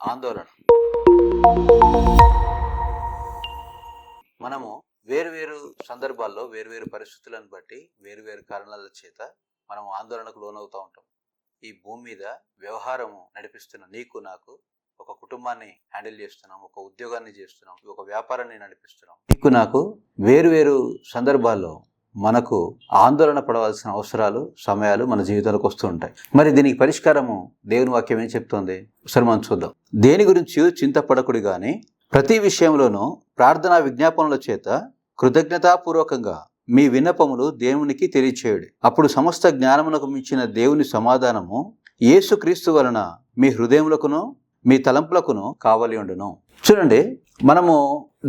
ఆందోళన. మనము వేరు సందర్భాల్లో వేరు పరిస్థితులను బట్టి వేరు కారణాల చేత మనం ఆందోళనకు లోనవుతూ ఉంటాం. ఈ భూమి మీద వ్యవహారము నడిపిస్తున్న నీకు నాకు ఒక కుటుంబాన్ని హ్యాండిల్ చేస్తున్నాం, ఒక ఉద్యోగాన్ని చేస్తున్నాం, ఒక వ్యాపారాన్ని నడిపిస్తున్నాం. నీకు నాకు వేరు సందర్భాల్లో మనకు ఆందోళన పడవలసిన అవసరాలు, సమయాలు మన జీవితాలకు వస్తూ ఉంటాయి. మరి దీనికి పరిష్కారము దేవుని వాక్యం ఏం చెప్తోంది? ఒకసారి మనం చూద్దాం. దేని గురించి చింతపడకుడి గాని ప్రతి విషయంలోనూ ప్రార్థనా విజ్ఞాపనల చేత కృతజ్ఞతాపూర్వకంగా మీ విన్నపములు దేవునికి తెలియచేయుడి. అప్పుడు సమస్త జ్ఞానమునకు మించిన దేవుని సమాధానము యేసుక్రీస్తు వలన మీ హృదయములకును మీ తలంపులకును కావలి ఉండును. చూడండి, మనము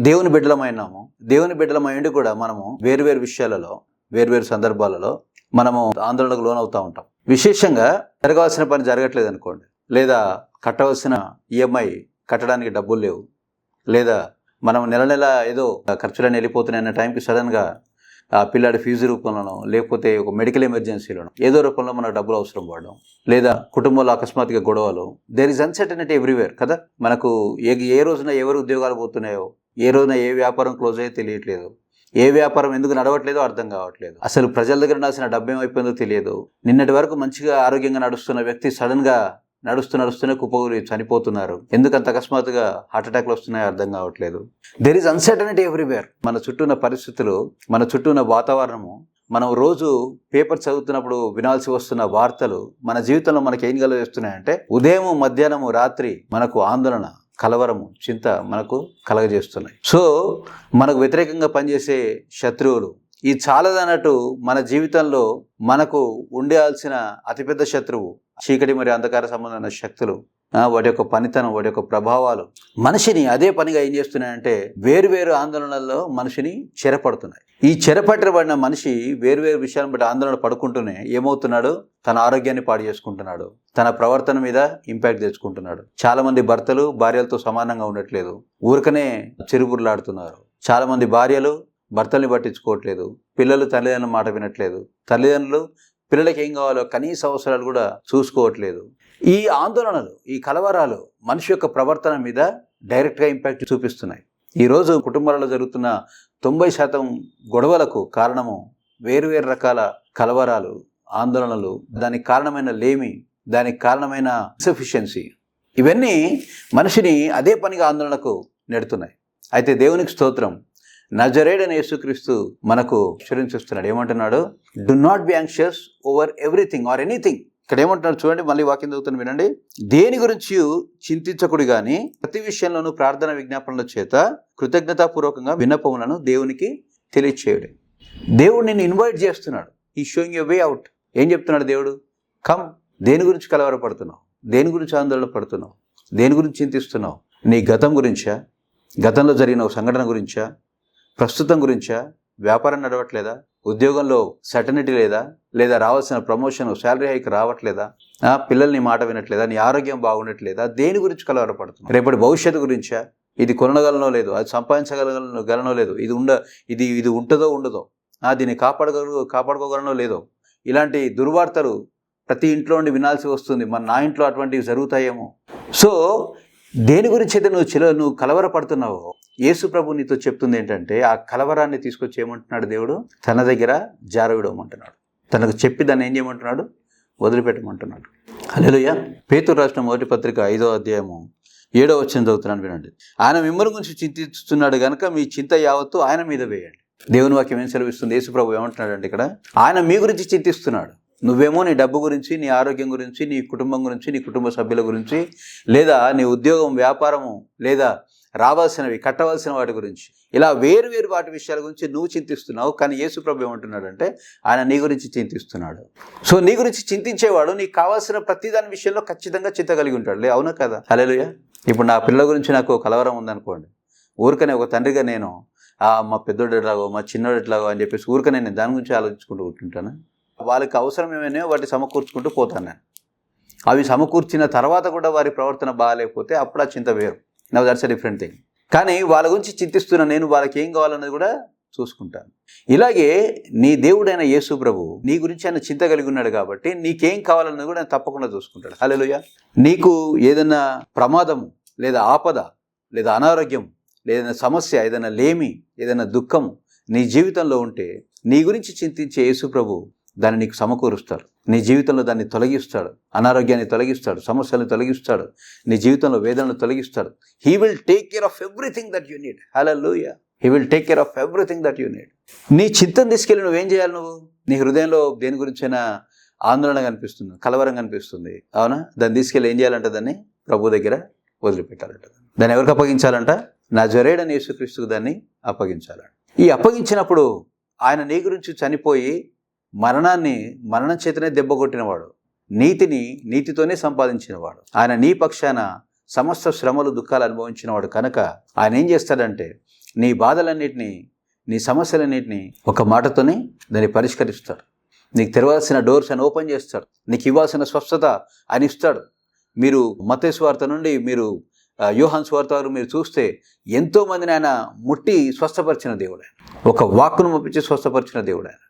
దేవుని బిడ్డలమైనాము. దేవుని బిడ్డలమైండి కూడా మనము వేరు విషయాలలో వేరు సందర్భాలలో మనము ఆందోళనకు లోనవుతూ ఉంటాం. విశేషంగా జరగవలసిన పని జరగట్లేదు అనుకోండి, లేదా కట్టవలసిన ఈఎంఐ కట్టడానికి డబ్బులు లేవు, లేదా మనం నెల ఏదో ఖర్చులన్నీ వెళ్ళిపోతున్నాయి అన్న టైంకి సడన్గా ఆ పిల్లాడి ఫీజు రూపంలోనో లేకపోతే ఒక మెడికల్ ఎమర్జెన్సీలోనో ఏదో రూపంలో మనకు డబ్బులు అవసరం పడడం, లేదా కుటుంబంలో అకస్మాత్తుగా గొడవలు. దేర్ ఇస్ అన్సర్టనిటీ ఎవ్రీవేర్ కదా. మనకు ఏ రోజున ఎవరు ఉద్యోగాలు పోతున్నాయో, ఏ రోజున ఏ వ్యాపారం క్లోజ్ అయ్యో తెలియట్లేదు, ఏ వ్యాపారం ఎందుకు నడవట్లేదో అర్థం కావట్లేదు, అసలు ప్రజల దగ్గర నాసిన డబ్బు ఏమైపోయిందో తెలియదు. నిన్నటి వరకు మంచిగా ఆరోగ్యంగా నడుస్తున్న వ్యక్తి సడన్గా నడుస్తూనే కుప్పకూలి చనిపోతున్నారు. ఎందుకు అంత అకస్మాత్తుగా హార్ట్ అటాక్లు వస్తున్నాయో అర్థం కావట్లేదు. There is uncertainty everywhere. మన చుట్టూ ఉన్న పరిస్థితులు, మన చుట్టూ ఉన్న వాతావరణము, మనం రోజు పేపర్ చదువుతున్నప్పుడు వినాల్సి వస్తున్న వార్తలు మన జీవితంలో మనకి ఏం కలుగజేస్తున్నాయంటే ఉదయం, మధ్యాహ్నము, రాత్రి మనకు ఆందోళన, కలవరము, చింత మనకు కలగజేస్తున్నాయి. సో మనకు వ్యతిరేకంగా పనిచేసే శత్రువులు, ఈ చాలదన్నట్టు మన జీవితంలో మనకు ఉండాల్సిన అతిపెద్ద శత్రువు చీకటి మరియు అంధకార సంబంధమైన శక్తులు, వాటి యొక్క పనితనం, వాటి యొక్క ప్రభావాలు మనిషిని అదే పనిగా ఏం చేస్తున్నాయంటే వేరు ఆందోళనల్లో మనిషిని చెరపడుతున్నాయి. ఈ చెరపట్టబడిన మనిషి వేరు విషయాలను బట్టి ఆందోళన పడుకుంటూనే ఏమవుతున్నాడు? తన ఆరోగ్యాన్ని పాడు చేసుకుంటున్నాడు, తన ప్రవర్తన మీద ఇంపాక్ట్ తెచ్చుకుంటున్నాడు. చాలా మంది భర్తలు భార్యలతో సమానంగా ఉండట్లేదు, ఊరికనే చిరుబుర్లాడుతున్నారు. చాలా మంది భార్యలు భర్తల్ని పట్టించుకోవట్లేదు, పిల్లలు తల్లిదండ్రుల మాట వినట్లేదు, తల్లిదండ్రులు పిల్లలకి ఏం కావాలో కనీస అవసరాలు కూడా చూసుకోవట్లేదు. ఈ ఆందోళనలు, ఈ కలవరాలు మనిషి యొక్క ప్రవర్తన మీద డైరెక్ట్గా ఇంపాక్ట్ చూపిస్తున్నాయి. ఈరోజు కుటుంబాలలో జరుగుతున్న 90% గొడవలకు కారణము వేరు రకాల కలవరాలు, ఆందోళనలు, దానికి కారణమైన లేమి, దానికి కారణమైన ఇన్సఫిషియన్సీ, ఇవన్నీ మనిషిని అదే పనిగా ఆందోళనకు నెడుతున్నాయి. అయితే దేవునికి స్తోత్రం, నజరేయుడైన యేసుక్రీస్తు మనకు హెచ్చరిస్తున్నాడు. ఏమంటున్నాడు? Do not be anxious over everything or anything. ఇక్కడ ఏమంటున్నాడు చూడండి, మళ్ళీ వాక్యం చదువుతాను వినండి. దేని గురించి చింతించకుడి గాని ప్రతి విషయంలోనూ ప్రార్థన విజ్ఞాపనల చేత కృతజ్ఞతాపూర్వకంగా విన్నపములను దేవునికి తెలియచేయుడి. దేవుడు నిన్ను ఇన్వైట్ చేస్తున్నాడు. ఈ షోయింగ్ యూ వే అవుట్. ఏం చెప్తున్నాడు దేవుడు? కమ్. దేని గురించి కలవరపడుతున్నావు? దేని గురించి ఆందోళన పడుతున్నావు? దేని గురించి చింతిస్తున్నావు? నీ గతం గురించా? గతంలో జరిగిన ఒక సంఘటన గురించా? ప్రస్తుతం గురించా? వ్యాపారం నడవట్లేదా? ఉద్యోగంలో సర్టనిటీ లేదా రావాల్సిన ప్రమోషన్, శాలరీ హైక్ రావట్లేదా? పిల్లల్ని మాట వినట్లేదా? నీ ఆరోగ్యం బాగుండట్లేదా? దేని గురించి కలవరపడుతున్నావు? రేపటి భవిష్యత్తు గురించా? ఇది కొనగలనో లేదు, అది సంపాదించగలనో లేదు, ఇది ఉంటుందో ఉండదో, దీన్ని కాపాడుకోగలనో లేదో, ఇలాంటి దుర్వార్తలు ప్రతి ఇంట్లో నుండి వినాల్సి వస్తుంది. నా ఇంట్లో అటువంటివి జరుగుతాయేమో. సో దేని గురించి అయితే నువ్వు కలవరపడుతున్నావో యేసు ప్రభు నీతో చెప్తుంది ఏంటంటే, ఆ కలవరాన్ని తీసుకొచ్చి ఏమంటున్నాడు దేవుడు? తన దగ్గర జారవిడమంటున్నాడు. తనకు చెప్పి దాన్ని ఏం చేయమంటున్నాడు? వదిలిపెట్టమంటున్నాడు. హల్లెలూయా. పేతురు రాసిన మొదటి పత్రిక 5వ అధ్యాయము 7వ వచనం చదువుతున్నాను వినండి. ఆయన మిమ్మల్ని గురించి చింతిస్తున్నాడు కనుక మీ చింత యావత్తు ఆయన మీద వేయండి. దేవుని వాక్యం ఏం సెలవిస్తుంది? యేసు ప్రభు ఏమంటున్నాడు అంటే ఇక్కడ ఆయన మీ గురించి చింతిస్తున్నాడు. నువ్వేమో నీ డబ్బు గురించి, నీ ఆరోగ్యం గురించి, నీ కుటుంబం గురించి, నీ కుటుంబ సభ్యుల గురించి, లేదా నీ ఉద్యోగం, వ్యాపారము, లేదా రావాల్సినవి, కట్టవలసిన వాటి గురించి, ఇలా వేరు వాటి విషయాల గురించి నువ్వు చింతిస్తున్నావు. కానీ యేసు ప్రభు ఏమంటున్నాడంటే ఆయన నీ గురించి చింతిస్తున్నాడు. సో నీ గురించి చింతించేవాడు నీకు కావాల్సిన ప్రతి దాని విషయంలో ఖచ్చితంగా చింత కలిగి ఉంటాడు. అవునా కదా? హల్లెలూయా. ఇప్పుడు నా పిల్లల గురించి నాకు కలవరం ఉందనుకోండి, ఊరికనే ఒక తండ్రిగా నేను మా పెద్దోడు ఎట్లాగో, మా చిన్నోడు ఎట్లాగో అని చెప్పేసి ఊరికనే నేను దాని గురించి ఆలోచించుకుంటూ కూర్చుంటాను. వాళ్ళకి అవసరం ఏమైనా వాటి సమకూర్చుకుంటూ పోతాను నేను. అవి సమకూర్చిన తర్వాత కూడా వారి ప్రవర్తన బాగాలేకపోతే అప్పుడు ఆ చింత వేరు. Now that's a different thing. కానీ వాళ్ళ గురించి చింతిస్తున్నా నేను, వాళ్ళకి ఏం కావాలన్నది కూడా చూసుకుంటాను. ఇలాగే నీ దేవుడైన యేసు ప్రభు నీ గురించి ఆయన చింత కలిగి ఉన్నాడు కాబట్టి నీకేం కావాలన్నది కూడా ఆయన తప్పకుండా చూసుకుంటాడు. హల్లెలూయా. నీకు ఏదైనా ప్రమాదము లేదా ఆపద, లేదా అనారోగ్యం, ఏదైనా సమస్య, ఏదైనా లేమి, ఏదైనా దుఃఖం నీ జీవితంలో ఉంటే నీ గురించి చింతించే యేసు ప్రభు దాన్ని నీకు సమకూరుస్తాడు. నీ జీవితంలో దాన్ని తొలగిస్తాడు. అనారోగ్యాన్ని తొలగిస్తాడు, సమస్యలను తొలగిస్తాడు, నీ జీవితంలో వేదనను తొలగిస్తాడు. He will take care of everything that you need. హల్లెలూయా. He will take care of everything that you need. నీ చింతను తీసుకెళ్ళి నువ్వేం చేయాలి? నువ్వు నీ హృదయంలో దేని గురించైనా ఆందోళన కనిపిస్తుంది, కలవరం కనిపిస్తుంది, అవునా? దాన్ని తీసుకెళ్ళి ఏం చేయాలంట? దాన్ని ప్రభు దగ్గర వదిలిపెట్టాలంట. దాన్ని ఎవరికి అప్పగించాలంట? నజరేయుడైన యేసుక్రీస్తుకు దాన్ని అప్పగించాలంట. ఈ అప్పగించినప్పుడు ఆయన నీ గురించి చనిపోయి మరణం చేతనే దెబ్బ కొట్టినవాడు, నీతిని నీతితోనే సంపాదించినవాడు, ఆయన నీ పక్షాన సమస్త శ్రమలు దుఃఖాలు అనుభవించినవాడు కనుక ఆయన ఏం చేస్తాడంటే నీ బాధలన్నిటినీ, నీ సమస్యలన్నిటినీ ఒక మాటతోనే దాన్ని పరిష్కరిస్తాడు. నీకు తెరవాల్సిన డోర్స్ ఆయన ఓపెన్ చేస్తాడు. నీకు ఇవ్వాల్సిన స్వస్థత ఆయన ఇస్తాడు. మీరు మత్తయి సువార్త నుండి మీరు యోహాను సువార్త వారు మీరు చూస్తే ఎంతో మందిని ఆయన ముట్టి స్వస్థపరిచిన దేవుడు ఆయన. ఒక వాక్కును పంపించి స్వస్థపరిచిన దేవుడు ఆయన.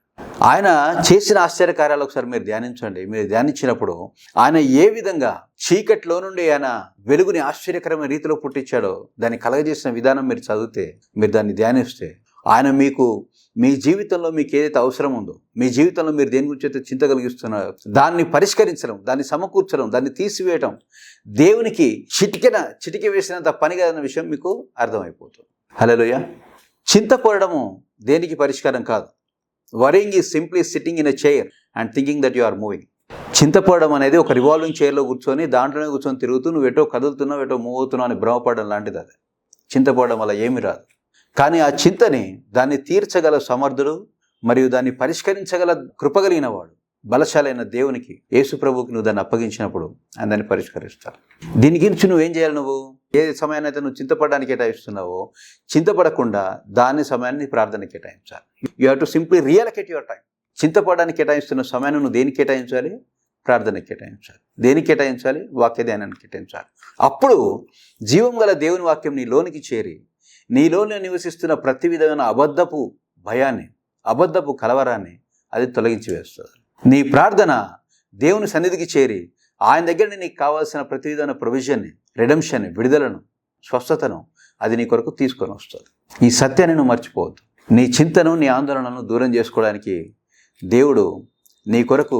ఆయన చేసిన ఆశ్చర్యకార్యాలు ఒకసారి మీరు ధ్యానించండి. మీరు ధ్యానించినప్పుడు ఆయన ఏ విధంగా చీకట్లో నుండి ఆయన వెలుగుని ఆశ్చర్యకరమైన రీతిలో పుట్టించాడో దాన్ని కలగజేసిన విధానం మీరు చదివితే, మీరు దాన్ని ధ్యానిస్తే, ఆయన మీకు మీ జీవితంలో మీకు ఏదైతే అవసరం ఉందో, మీ జీవితంలో మీరు దేని గురించి అయితే చింత కలిగిస్తున్నారో దాన్ని పరిష్కరించడం, దాన్ని సమకూర్చడం, దాన్ని తీసివేయడం దేవునికి చిటిక వేసినంత పని కాదన్న విషయం మీకు అర్థమైపోతుంది. హల్లెలూయా. చింతపడము దేనికి పరిష్కారం కాదు. Worrying is simply sitting in a chair and thinking that you are moving. చింతపడడం అనేది ఒక రివాల్వింగ్ చైర్లో కూర్చొని దాంట్లోనే కూర్చొని తిరుగుతూ నువ్వు ఎటో కదులుతున్నావు, ఎటో మూవ్ అవుతున్నావు అని భ్రమపడడం లాంటిది. అది చింతపడడం వల్ల ఏమీ రాదు. కానీ ఆ చింతని దాన్ని తీర్చగల సమర్థుడు మరియు దాన్ని పరిష్కరించగల కృపగలిగిన వాడు బలశాలైన దేవునికి, యేసు ప్రభువుకి నువ్వు దాన్ని అప్పగించినప్పుడు ఆయన దాన్ని పరిష్కరిస్తాడు. దీని గురించి నువ్వేం చేయాలి? నువ్వు ఏ సమయాన్ని అయితే నువ్వు చింతపడడానికి కేటాయిస్తున్నావో చింతపడకుండా దాని సమయాన్ని ప్రార్థనకి కేటాయించాలి. You have to simply reallocate your time. చింతపడడానికి కేటాయిస్తున్న సమయాన్ని నువ్వు దేనికి కేటాయించాలి? ప్రార్థనకి కేటాయించాలి. దేనికి కేటాయించాలి? వాక్య ధ్యానానికి కేటాయించాలి. అప్పుడు జీవం గల దేవుని వాక్యం నీ లోనికి చేరి నీలోనే నివసిస్తున్న ప్రతి విధమైన అబద్ధపు భయాన్ని, అబద్ధపు కలవరాన్ని అది తొలగించి వేస్తుంది. నీ ప్రార్థన దేవుని సన్నిధికి చేరి ఆయన దగ్గర నీకు కావాల్సిన ప్రతి విధమైన ప్రొవిజన్ని, రిడెంప్షన్ని, విడుదలను, స్వస్థతను అది నీ కొరకు తీసుకొని వస్తుంది. ఈ సత్యాన్ని నువ్వు మర్చిపోవద్దు. నీ చింతను, నీ ఆందోళనను దూరం చేసుకోవడానికి దేవుడు నీ కొరకు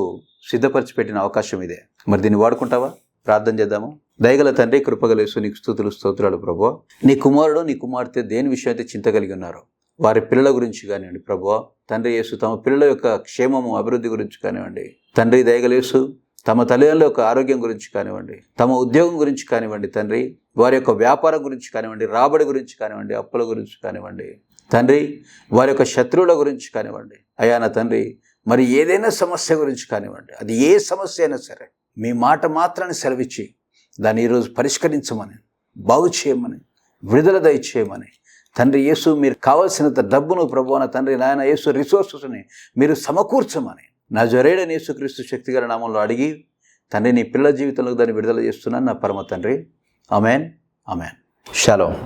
సిద్ధపరిచి పెట్టిన అవకాశం ఇదే. మరి దీన్ని వాడుకుంటావా? ప్రార్థన చేద్దాము. దయగల తండ్రి, కృపగల యేసు, నీకు స్తుతులు స్తోత్రాలు ప్రభువా. నీ కుమారుడు, నీ కుమార్తె దేని విషయం అయితే చింత కలిగి ఉన్నారో వారి పిల్లల గురించి కానివ్వండి ప్రభువా. తండ్రి యేసు, తమ పిల్లల యొక్క క్షేమము, అభివృద్ధి గురించి కానివ్వండి తండ్రి. దయగల యేసు, తమ తల్లిదండ్రుల యొక్క ఆరోగ్యం గురించి కానివ్వండి, తమ ఉద్యోగం గురించి కానివ్వండి తండ్రి, వారి యొక్క వ్యాపారం గురించి కానివ్వండి, రాబడి గురించి కానివ్వండి, అప్పుల గురించి కానివ్వండి తండ్రి, వారి యొక్క శత్రువుల గురించి కానివ్వండి అయ్యా నా తండ్రి, మరి ఏదైనా సమస్య గురించి కానివ్వండి, అది ఏ సమస్య అయినా సరే మీ మాట మాత్రాన్ని సెలవిచ్చి దాన్ని ఈరోజు పరిష్కరించమని, బాగు చేయమని, విడుదల దయచేయమని తండ్రి యేసు, మీరు కావాల్సినంత డబ్బును ప్రభువా తండ్రి నాయన యేసు రిసోర్సెస్ని మీరు సమకూర్చమని నజరేయుడైన యేసుక్రీస్తు శక్తిగల నామంలో అడిగి తండ్రి నీ పిల్లల జీవితంలో దాన్ని విడుదల చేస్తున్నాను నా పరమ తండ్రి. Amen, amen. షలోమ్.